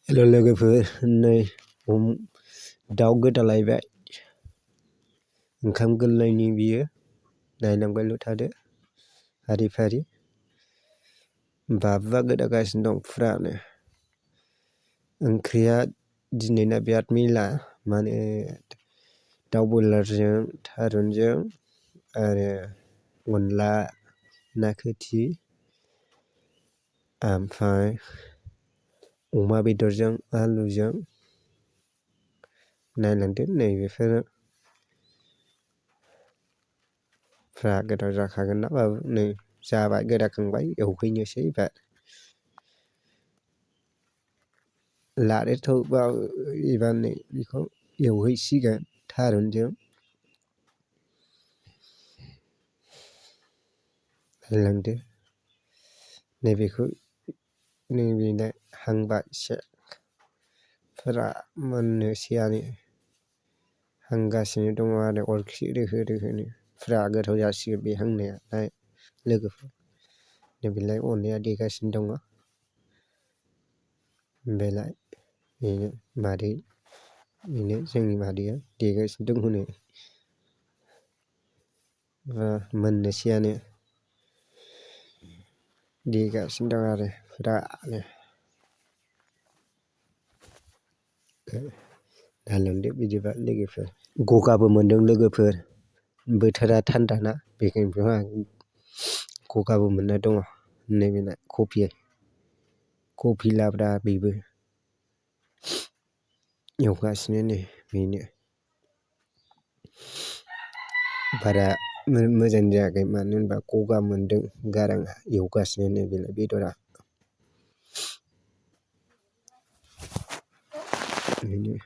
हेल' लोगोफोर, नै दाउ गोदालायबाय। ओंखाम गोरलैनि बियो नायलांबायल' थादो फारि फारि। बाबुआ गोदागासिनो दं फुरानो। ओंख्रिया दिनैना बिराद मिला, माने दाउ बयलारजों थारुनजों आरो अनला ना खोथि, ओमफ्राय अमा बेदरजों आलुजों। नायलांदो नै बेफोरो फ्रा गोथाव जाखागोन ना बाबु। नै जाबाय, गोदाखांबाय, एवहैनोसै एबार। लादोथ' बाबु, एबार नै बेखौ एवहैसिगोन थारुनजों। नायलांदो नैबेखौ, नैबेना हांबाय एसे, फुरा मोननोसैयानो। हांगासिनो दङ आरो अरखि रोहो रोहोनो। फुरा गोथाव जासिगोन बे हांनाया लोगोफोर। नैबेलाय अनलाया देगासिनो दङ। बेलाय बेनो मादै, बेनो जोंनि मादैया देगासिनो दं हनै। मोननोसैयानो, देगासिनो दं आरो फुरानो। नायलांदो बिदिबा लोगोफोर। गगाबो मोनदों लोगोफोर, बोथोरा थान्दाना, बेखायनो गगाबो मोनना दङ। नैबेना कफि लाब्रा बेबो एवगासिनो नै बेनो। बारा मोजां जायाखै, मानो होनबा गगा मोनदों गाराङा, एवगासिनो नै बेलाय बेदरा। बेनो।